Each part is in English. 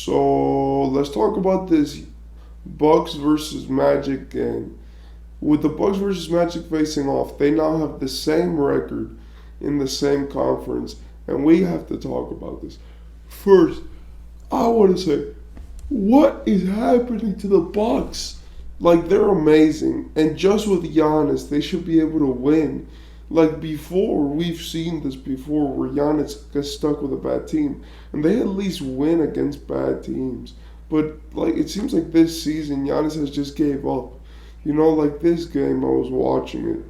So let's talk about this Bucks versus Magic game. With the Bucks versus Magic facing off, they now have the same record in the same conference, and we have to talk about this. First, I want to say, what is happening to the Bucks? Like they're amazing, and just with Giannis, they should be able to win. Like before, we've seen this before, where Giannis gets stuck with a bad team, and they at least win against bad teams. But like it seems like this season, Giannis has just gave up. Like this game, I was watching it,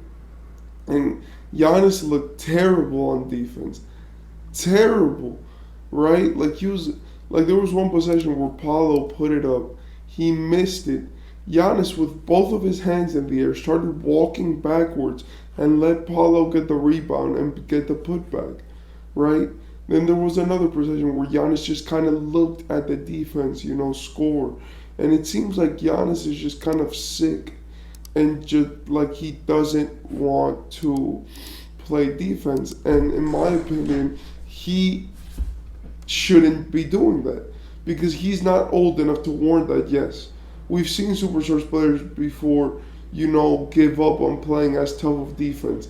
and Giannis looked terrible on defense. Terrible, right? Like he was like there was one possession where Paolo put it up, he missed it. Giannis, with both of his hands in the air, started walking backwards and let Paolo get the rebound and get the putback, right? Then there was another possession where Giannis just kind of looked at the defense, score. And it seems like Giannis is just kind of sick and just like he doesn't want to play defense. And in my opinion, he shouldn't be doing that because he's not old enough to warrant that. Yes, we've seen superstars players before, give up on playing as tough of defense,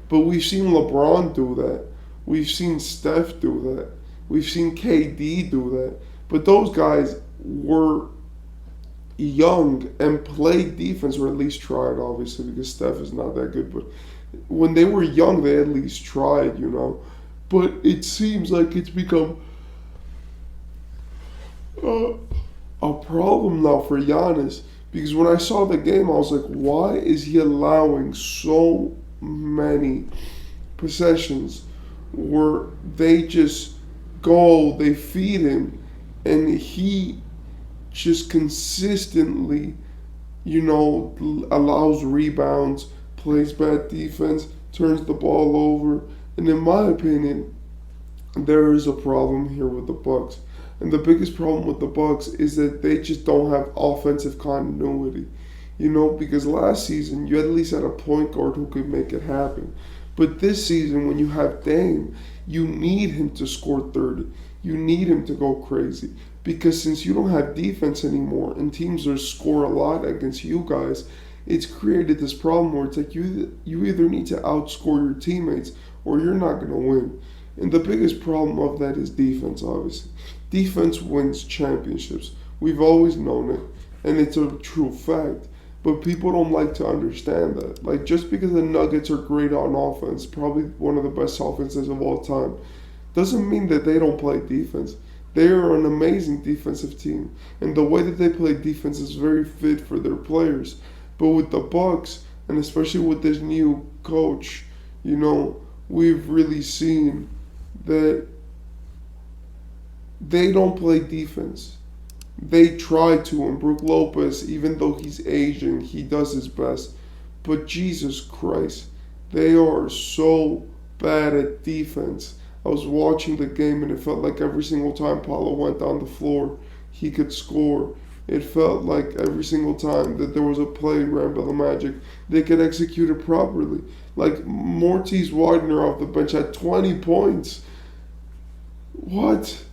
but we've seen LeBron do that. We've seen Steph do that. We've seen KD do that. But those guys were young and played defense, or at least tried, obviously, because Steph is not that good. But when they were young, they at least tried. But it seems like it's become a problem now for Giannis because when I saw the game, I was like, why is he allowing so many possessions where they just go, they feed him, and he just consistently, allows rebounds, plays bad defense, turns the ball over. And in my opinion, there is a problem here with the Bucks. And the biggest problem with the Bucks is that they just don't have offensive continuity. Because last season you at least had a point guard who could make it happen. But this season, when you have Dame, you need him to score 30. You need him to go crazy. Because since you don't have defense anymore and teams are score a lot against you guys, it's created this problem where it's like you either need to outscore your teammates or you're not going to win. And the biggest problem of that is defense, obviously. Defense wins championships. We've always known it, and it's a true fact. But people don't like to understand that. Like, just because the Nuggets are great on offense, probably one of the best offenses of all time, doesn't mean that they don't play defense. They are an amazing defensive team, and the way that they play defense is very fit for their players. But with the Bucks, and especially with this new coach, we've really seen that they don't play defense. They try to, and Brook Lopez, even though he's Asian, he does his best. But Jesus Christ, they are so bad at defense. I was watching the game and it felt like every single time Paolo went down the floor, he could score. It felt like every single time that there was a play ran by the Magic, they could execute it properly. Like Mortis Widener off the bench had 20 points. What?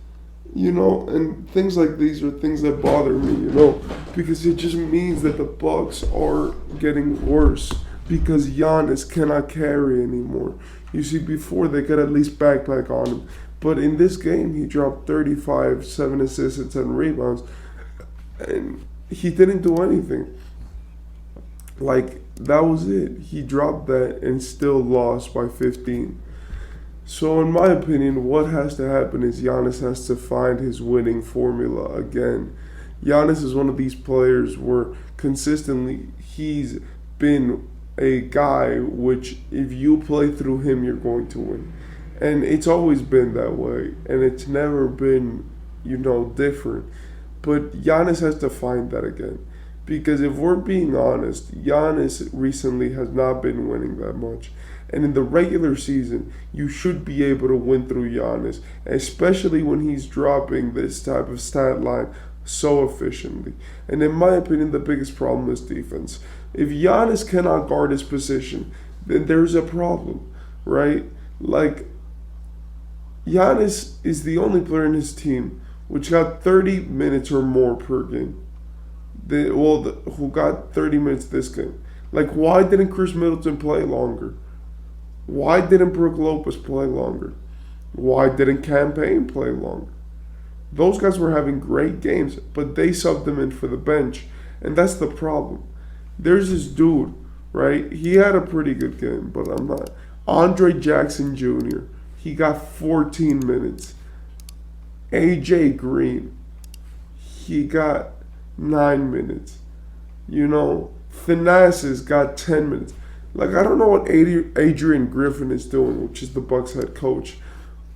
And things like these are things that bother me, because it just means that the Bucks are getting worse because Giannis cannot carry anymore. You see, before they could at least backpack on him, but in this game he dropped 35, 7 assists and 10 rebounds, and he didn't do anything. Like, that was it. He dropped that and still lost by 15. So in my opinion, what has to happen is Giannis has to find his winning formula again. Giannis is one of these players where consistently he's been a guy which if you play through him, you're going to win. And it's always been that way. And it's never been, different. But Giannis has to find that again. Because if we're being honest, Giannis recently has not been winning that much. And in the regular season, you should be able to win through Giannis, especially when he's dropping this type of stat line so efficiently. And in my opinion, the biggest problem is defense. If Giannis cannot guard his position, then there's a problem, right? Like, Giannis is the only player in his team which got 30 minutes or more per game. Who got 30 minutes this game. Like, why didn't Chris Middleton play longer? Why didn't Brook Lopez play longer? Why didn't Cam Payne play longer? Those guys were having great games, but they subbed them in for the bench. And that's the problem. There's this dude, right? He had a pretty good game, but I'm not. Andre Jackson Jr., he got 14 minutes. AJ Green, he got 9 minutes. You know, Thanasis got 10 minutes. Like, I don't know what Adrian Griffin is doing, which is the Bucks head coach.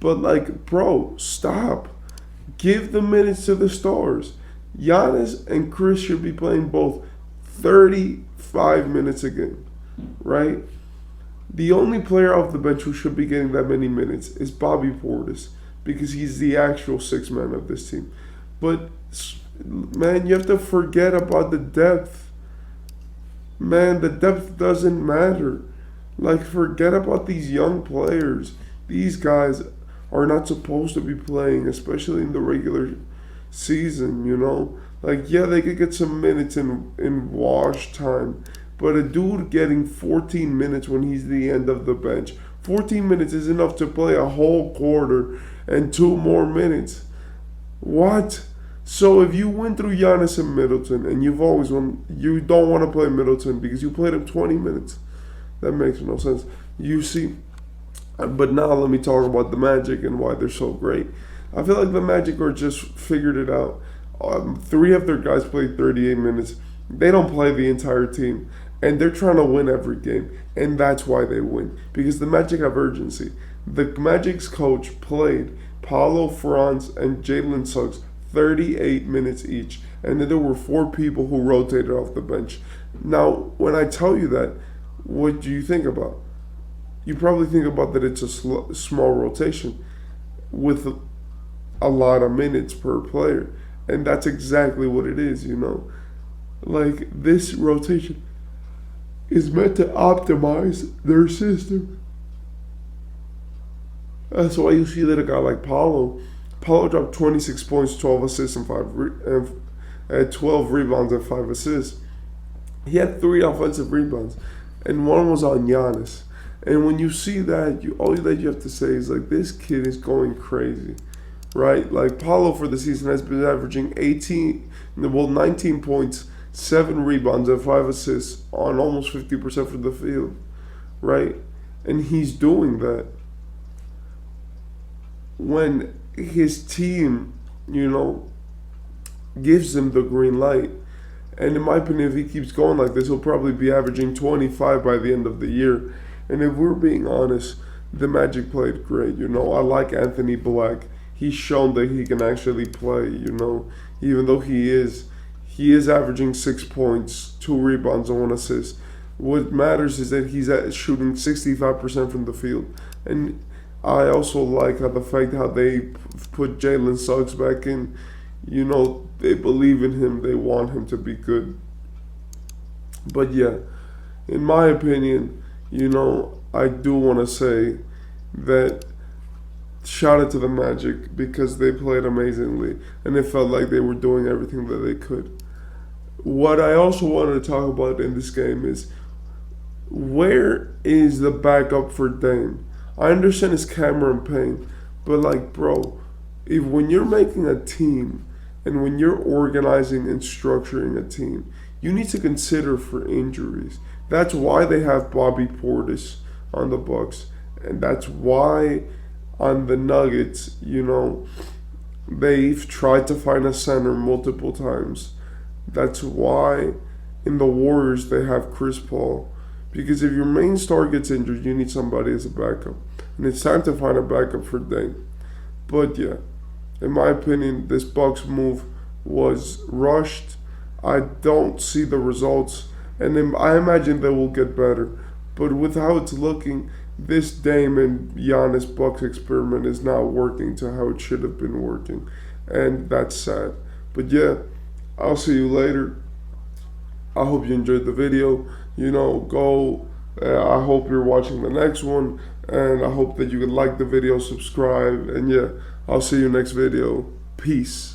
But, like, bro, stop. Give the minutes to the stars. Giannis and Chris should be playing both 35 minutes a game, right? The only player off the bench who should be getting that many minutes is Bobby Portis, because he's the actual sixth man of this team. But, man, you have to forget about the depth. Man, the depth doesn't matter. Like, forget about these young players. These guys are not supposed to be playing, especially in the regular season, you know? Like, yeah, they could get some minutes in wash time, but a dude getting 14 minutes when he's the end of the bench, 14 minutes is enough to play a whole quarter and 2 more minutes. What? So if you went through Giannis and Middleton, and you've always won, you don't want to play Middleton because you played him 20 minutes. That makes no sense. You see, but now let me talk about the Magic and why they're so great. I feel like the Magic are just figured it out. 3 of their guys played 38 minutes. They don't play the entire team, and they're trying to win every game, and that's why they win, because the Magic have urgency. The Magic's coach played Paolo, Franz, and Jalen Suggs 38 minutes each, and then there were 4 people who rotated off the bench. Now, when I tell you that, what do you think about? You probably think about that it's a small rotation with a lot of minutes per player, and that's exactly what it is, you know? Like, this rotation is meant to optimize their system. That's why you see that a guy like Paolo dropped 26 points, 12 assists, and 12 rebounds and 5 assists. He had 3 offensive rebounds, and 1 was on Giannis. And when you see that, all that you have to say is, like, this kid is going crazy, right? Like, Paolo for the season has been averaging 19 points, 7 rebounds, and 5 assists on almost 50% from the field, right? And he's doing that when his team, you know, gives him the green light. And in my opinion, if he keeps going like this, he'll probably be averaging 25 by the end of the year. And if we're being honest, the Magic played great. You know, I like Anthony Black. He's shown that he can actually play, you know, even though he is averaging 6 points, 2 rebounds, and 1 assist. What matters is that he's shooting 65% from the field. And I also like the fact how they put Jalen Suggs back in. You know, they believe in him. They want him to be good. But yeah, in my opinion, you know, I do want to say that shout out to the Magic, because they played amazingly and it felt like they were doing everything that they could. What I also wanted to talk about in this game is, where is the backup for Dame? I understand it's Cameron Payne, but, like, bro, when you're making a team and when you're organizing and structuring a team, you need to consider for injuries. That's why they have Bobby Portis on the Bucks, and that's why on the Nuggets, you know, they've tried to find a center multiple times. That's why in the Warriors they have Chris Paul. Because if your main star gets injured, you need somebody as a backup. And it's time to find a backup for Dame. But yeah, in my opinion, this Bucks move was rushed. I don't see the results, and then I imagine they will get better. But with how it's looking, this Dame and Giannis Bucks experiment is not working to how it should have been working. And that's sad. But yeah, I'll see you later. I hope you enjoyed the video. You know, go. I hope you're watching the next one. And I hope that you can like the video, subscribe. And yeah, I'll see you next video. Peace.